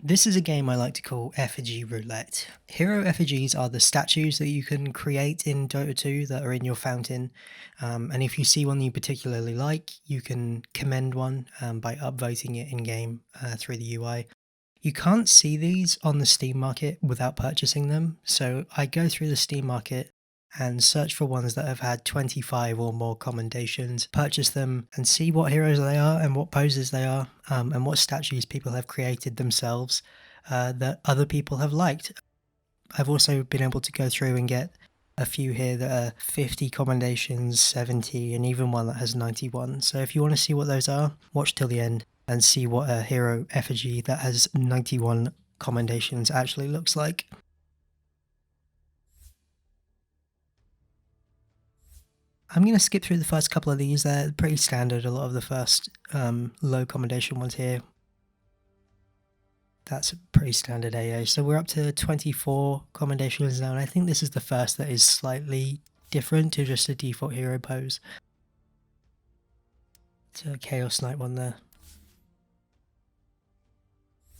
This is a game I like to call Effigy Roulette. Hero effigies are the statues that you can create in Dota 2 that are in your fountain, and if you see one you particularly like, you can commend one by upvoting it in-game through the UI. You can't see these on the Steam market without purchasing them, so I go through the Steam market and search for ones that have had 25 or more commendations, purchase them and see what heroes they are and what poses they are, and what statues people have created themselves that other people have liked. I've also been able to go through and get a few here that are 50 commendations, 70, and even one that has 91. So if you want to see what those are, watch till the end and see what a hero effigy that has 91 commendations actually looks like. I'm going to skip through the first couple of these. They're pretty standard, a lot of the first low commendation ones here. That's a pretty standard AA. So we're up to 24 commendations now, and I think this is the first that is slightly different to just a default hero pose. It's a Chaos Knight one there.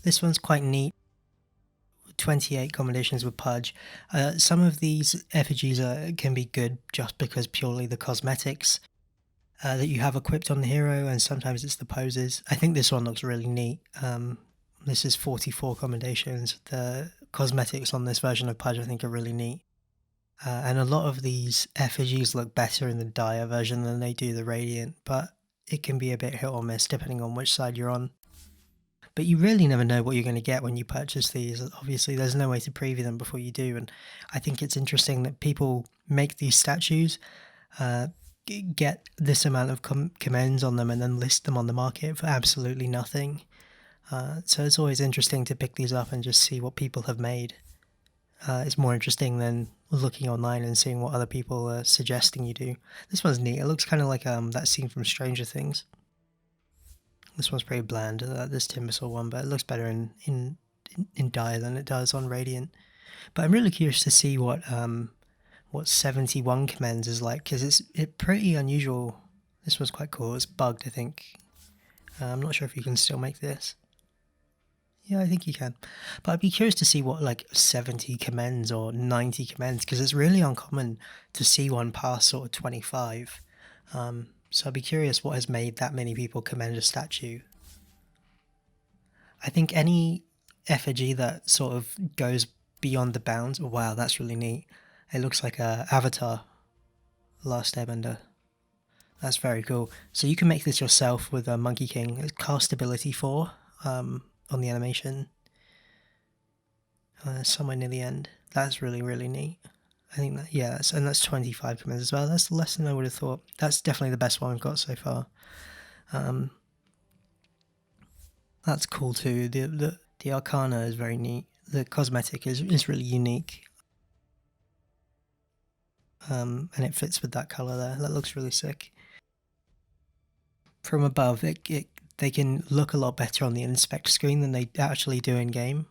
This one's quite neat. 28 commendations with Pudge. Some of these effigies can be good just because purely the cosmetics that you have equipped on the hero, and sometimes it's the poses. I think this one looks really neat. This is 44 commendations. The cosmetics on this version of Pudge I think are really neat. And a lot of these effigies look better in the Dire version than they do the Radiant, but it can be a bit hit or miss depending on which side you're on. But you really never know what you're going to get when you purchase these. Obviously, there's no way to preview them before you do, and I think it's interesting that people make these statues, get this amount of commends on them, and then list them on the market for absolutely nothing. So it's always interesting to pick these up and just see what people have made. It's more interesting than looking online and seeing what other people are suggesting you do. This one's neat. It looks kind of like that scene from Stranger Things. This one's pretty bland, this Timbersaw one, but it looks better in Dire than it does on Radiant. But I'm really curious to see what 71 commends is like, because it's pretty unusual. This one's quite cool. It's bugged, I think. I'm not sure if you can still make this. Yeah, I think you can. But I'd be curious to see what like 70 commends or 90 commends, because it's really uncommon to see one past sort of 25. So I'd be curious what has made that many people commend a statue. I think any effigy that sort of goes beyond the bounds, oh wow, that's really neat. It looks like a Avatar, Last Airbender. That's very cool. So you can make this yourself with a Monkey King. It's cast ability 4 on the animation. Somewhere near the end. That's really, really neat. I think that, yeah, that's 25 commends as well. That's less than I would have thought. That's definitely the best one we've got so far. That's cool too. The Arcana is very neat. The cosmetic is really unique. And it fits with that color there. That looks really sick. From above, they can look a lot better on the inspect screen than they actually do in game.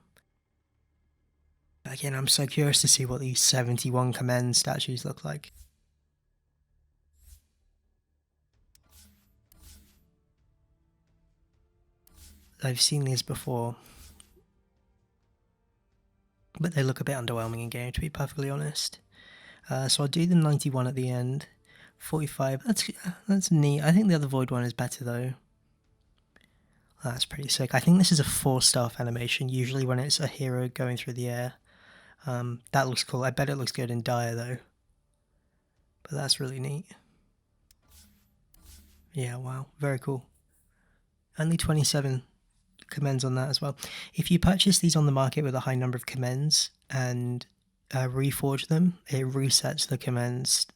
Again, I'm so curious to see what these 71 commend statues look like. I've seen these before, but they look a bit underwhelming in game, to be perfectly honest. So I'll do the 91 at the end. 45, that's neat. I think the other Void one is better though. That's pretty sick. I think this is a 4-star animation, usually when it's a hero going through the air. That looks cool. I bet it looks good in Dire though. But that's really neat. Yeah, wow, very cool. Only 27 commends on that as well. If you purchase these on the market with a high number of commends and reforge them, it resets the commends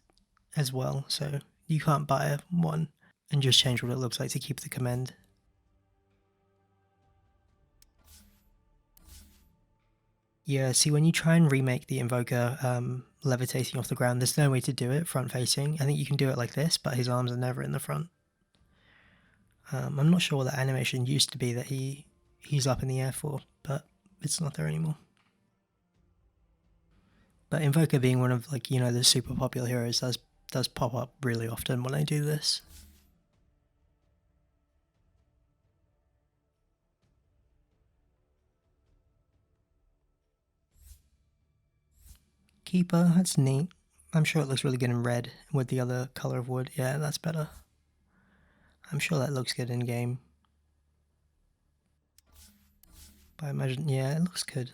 as well. So you can't buy one and just change what it looks like to keep the commend. Yeah, see, when you try and remake the Invoker levitating off the ground, there's no way to do it front facing. I think you can do it like this, but his arms are never in the front. I'm not sure what that animation used to be that he's up in the air for, but it's not there anymore. But Invoker being one of, like, you know, the super popular heroes does pop up really often when I do this. Keeper, that's neat. I'm sure it looks really good in red with the other color of wood. Yeah, that's better. I'm sure that looks good in game. But I imagine, yeah, it looks good.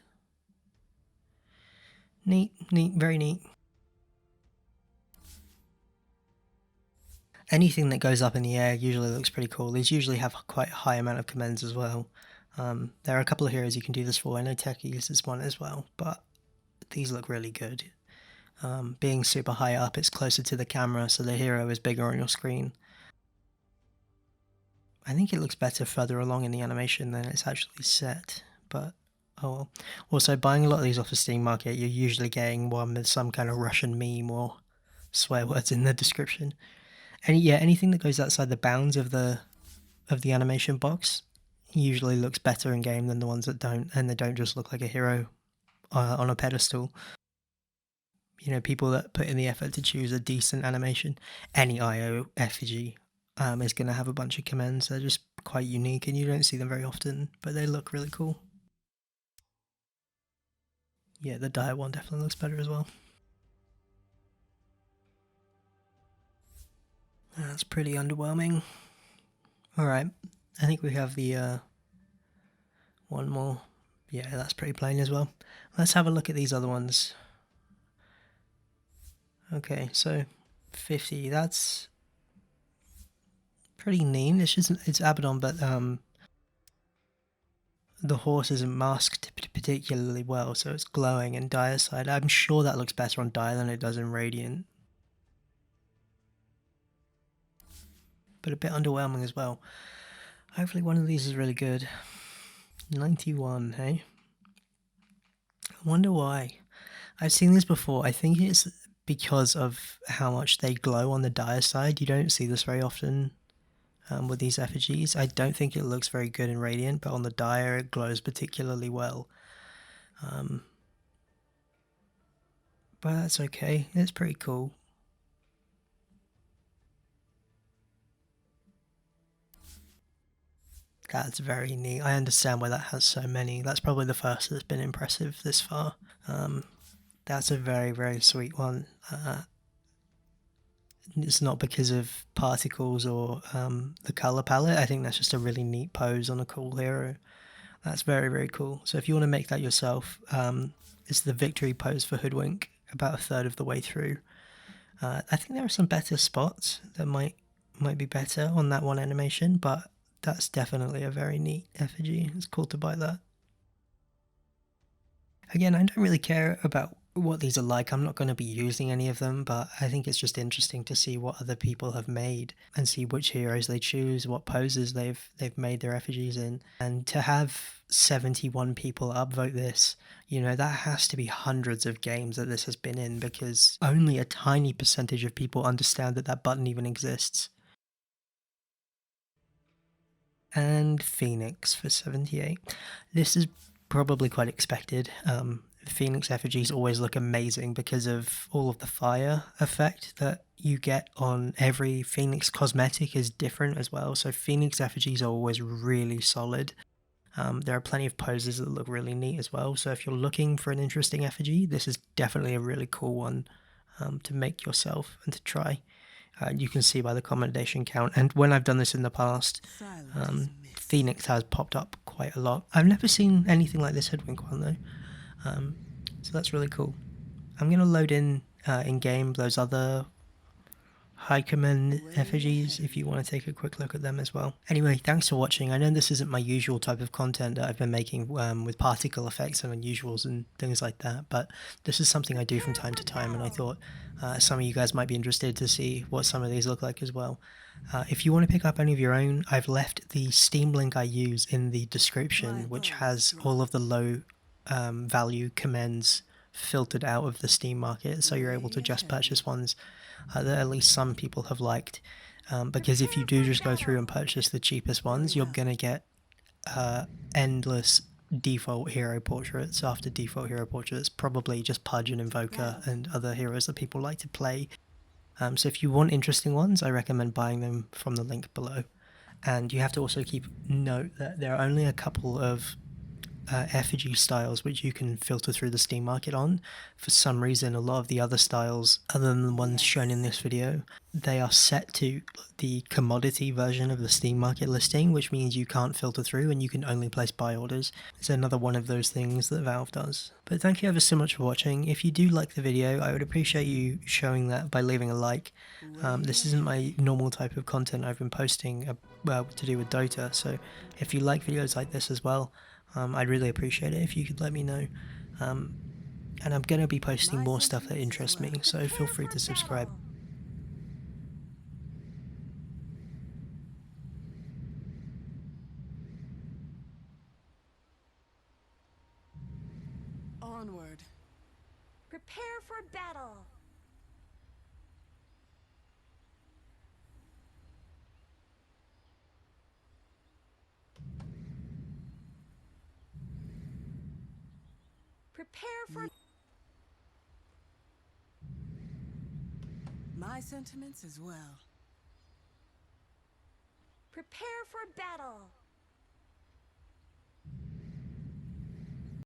Neat, very neat. Anything that goes up in the air usually looks pretty cool. These usually have quite a high amount of commends as well. There are a couple of heroes you can do this for. I know Teki uses one as well, but these look really good. Being super high up, it's closer to the camera, so the hero is bigger on your screen. I think it looks better further along in the animation than it's actually set, but oh well. Also, buying a lot of these off the Steam market, you're usually getting one with some kind of Russian meme or swear words in the description. And yeah, anything that goes outside the bounds of the animation box usually looks better in game than the ones that don't, and they don't just look like a hero on a pedestal. You know, people that put in the effort to choose a decent animation. Any IO effigy is going to have a bunch of commends. They're just quite unique, and you don't see them very often, but they look really cool. Yeah, the dire one definitely looks better as well. That's pretty underwhelming. Alright, I think we have the one more. Yeah, that's pretty plain as well. Let's have a look at these other ones. Okay, so 50, that's pretty neat. It's Abaddon, but the horse isn't masked particularly well, so it's glowing in Dire side. I'm sure that looks better on Dire than it does in Radiant. But a bit underwhelming as well. Hopefully one of these is really good. 91, hey? I wonder why. I've seen this before. I think it's because of how much they glow on the Dire side. You don't see this very often with these effigies. I don't think it looks very good in Radiant, but on the Dire it glows particularly well. But that's okay. It's pretty cool. That's very neat. I understand why that has so many. That's probably the first that's been impressive this far. That's a very, very sweet one. It's not because of particles or the color palette. I think that's just a really neat pose on a cool hero. That's very, very cool. So if you want to make that yourself, it's the victory pose for Hoodwink, about a third of the way through. I think there are some better spots that might be better on that one animation, but that's definitely a very neat effigy. It's cool to buy that. Again, I don't really care about what these are like. I'm not going to be using any of them, but I think it's just interesting to see what other people have made and see which heroes they choose, what poses they've made their effigies in. And to have 71 people upvote this, you know, that has to be hundreds of games that this has been in, because only a tiny percentage of people understand that that button even exists. And Phoenix for 78. This is probably quite expected. Phoenix effigies always look amazing because of all of the fire effect that you get on every Phoenix cosmetic is different as well. So Phoenix effigies are always really solid. There are plenty of poses that look really neat as well. So if you're looking for an interesting effigy, this is definitely a really cool one to make yourself and to try. You can see by the commendation count, and when I've done this in the past, Phoenix has popped up quite a lot. I've never seen anything like this Hoodwink one though, so that's really cool. I'm going to load in game those other high commend effigies if you want to take a quick look at them as well. Anyway, thanks for watching. I know this isn't my usual type of content that I've been making with particle effects and unusuals and things like that, but this is something I do from time to time, and I thought some of you guys might be interested to see what some of these look like as well. If you want to pick up any of your own, I've left the Steam link I use in the description, which has all of the low value commends filtered out of the Steam market, so you're able to just purchase ones that at least some people have liked, because if you do just go through and purchase the cheapest ones, you're gonna get endless default hero portraits after default hero portraits, probably just Pudge and Invoker and other heroes that people like to play. So if you want interesting ones, I recommend buying them from the link below. And you have to also keep note that there are only a couple of effigy styles which you can filter through the Steam market on. For some reason, a lot of the other styles, other than the ones shown in this video, they are set to the commodity version of the Steam market listing, which means you can't filter through and you can only place buy orders. It's another one of those things that Valve does. But thank you ever so much for watching. If you do like the video, I would appreciate you showing that by leaving a like. This isn't my normal type of content I've been posting to do with Dota, so if you like videos like this as well, I'd really appreciate it if you could let me know. And I'm going to be posting more stuff that interests me, so feel free to subscribe. Onward. Prepare for battle. Prepare for... My sentiments as well. Prepare for battle.